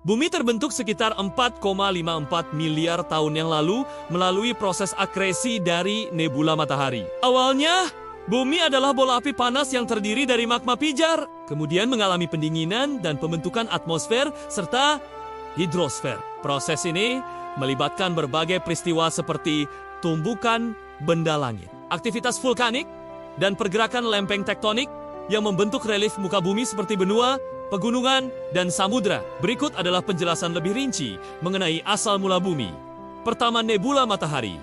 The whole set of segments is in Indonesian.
Bumi terbentuk sekitar 4,54 miliar tahun yang lalu melalui proses akresi dari nebula matahari. Awalnya, bumi adalah bola api panas yang terdiri dari magma pijar, kemudian mengalami pendinginan dan pembentukan atmosfer serta hidrosfer. Proses ini melibatkan berbagai peristiwa seperti tumbukan benda langit, aktivitas vulkanik, dan pergerakan lempeng tektonik yang membentuk relief muka bumi seperti benua, pegunungan, dan samudra. Berikut adalah penjelasan lebih rinci mengenai asal mula bumi. Pertama, nebula matahari.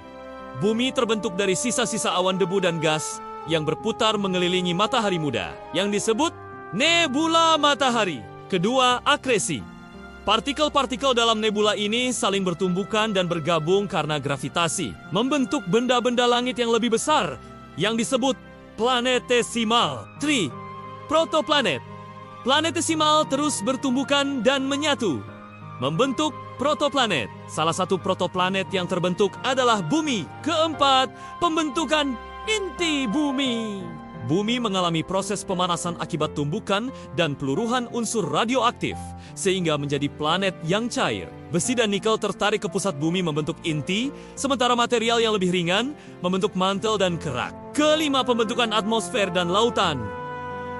Bumi terbentuk dari sisa-sisa awan debu dan gas yang berputar mengelilingi matahari muda, yang disebut nebula matahari. Kedua, akresi. Partikel-partikel dalam nebula ini saling bertumbukan dan bergabung karena gravitasi, membentuk benda-benda langit yang lebih besar, yang disebut planetesimal. 3. Protoplanet. Planetesimal terus bertumbukan dan menyatu, membentuk protoplanet. Salah satu protoplanet yang terbentuk adalah bumi. Keempat, pembentukan inti bumi. Bumi mengalami proses pemanasan akibat tumbukan dan peluruhan unsur radioaktif, sehingga menjadi planet yang cair. Besi dan nikel tertarik ke pusat bumi membentuk inti, sementara material yang lebih ringan membentuk mantel dan kerak. Kelima, pembentukan atmosfer dan lautan.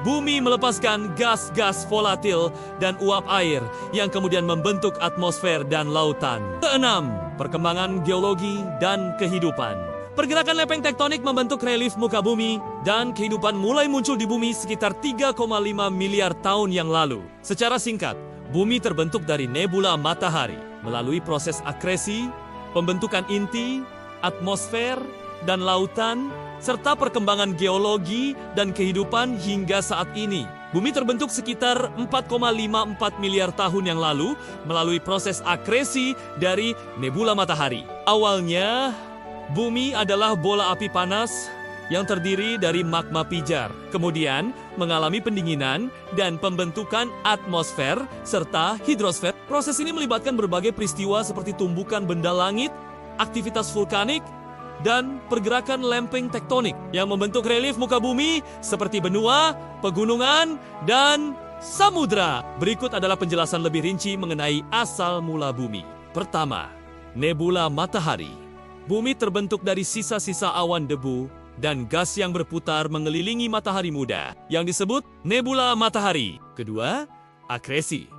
Bumi melepaskan gas-gas volatil dan uap air yang kemudian membentuk atmosfer dan lautan. Keenam, perkembangan geologi dan kehidupan. Pergerakan lempeng tektonik membentuk relief muka bumi dan kehidupan mulai muncul di bumi sekitar 3,5 miliar tahun yang lalu. Secara singkat, bumi terbentuk dari nebula matahari melalui proses akresi, pembentukan inti, atmosfer, dan lautan, serta perkembangan geologi dan kehidupan hingga saat ini. Bumi terbentuk sekitar 4,54 miliar tahun yang lalu melalui proses akresi dari nebula matahari. Awalnya, bumi adalah bola api panas yang terdiri dari magma pijar. Kemudian mengalami pendinginan dan pembentukan atmosfer serta hidrosfer. Proses ini melibatkan berbagai peristiwa seperti tumbukan benda langit, aktivitas vulkanik, dan pergerakan lempeng tektonik yang membentuk relief muka bumi seperti benua, pegunungan, dan samudra. Berikut adalah penjelasan lebih rinci mengenai asal mula bumi. Pertama, nebula matahari. Bumi terbentuk dari sisa-sisa awan debu dan gas yang berputar mengelilingi matahari muda, yang disebut nebula matahari. Kedua, akresi.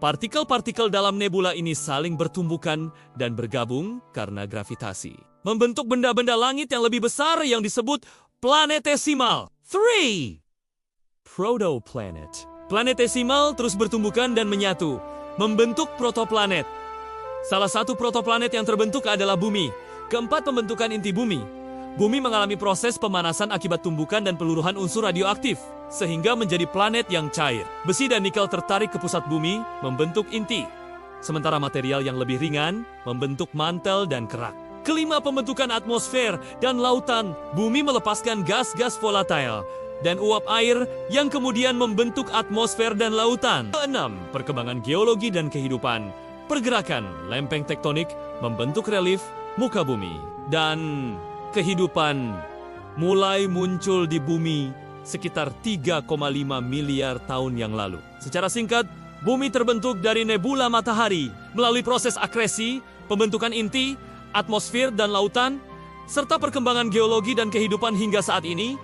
Partikel-partikel dalam nebula ini saling bertumbukan dan bergabung karena gravitasi, membentuk benda-benda langit yang lebih besar yang disebut planetesimal. 3. Protoplanet. Planetesimal terus bertumbukan dan menyatu, membentuk protoplanet. Salah satu protoplanet yang terbentuk adalah bumi. Keempat, pembentukan inti bumi. Bumi mengalami proses pemanasan akibat tumbukan dan peluruhan unsur radioaktif, sehingga menjadi planet yang cair. Besi dan nikel tertarik ke pusat bumi, membentuk inti. Sementara material yang lebih ringan, membentuk mantel dan kerak. Kelima, pembentukan atmosfer dan lautan. Bumi melepaskan gas-gas volatil dan uap air yang kemudian membentuk atmosfer dan lautan. Keenam, perkembangan geologi dan kehidupan. Pergerakan lempeng tektonik membentuk relief muka bumi. Dan kehidupan mulai muncul di bumi sekitar 3,5 miliar tahun yang lalu. Secara singkat, bumi terbentuk dari nebula matahari melalui proses akresi, pembentukan inti, atmosfer dan lautan, serta perkembangan geologi dan kehidupan hingga saat ini.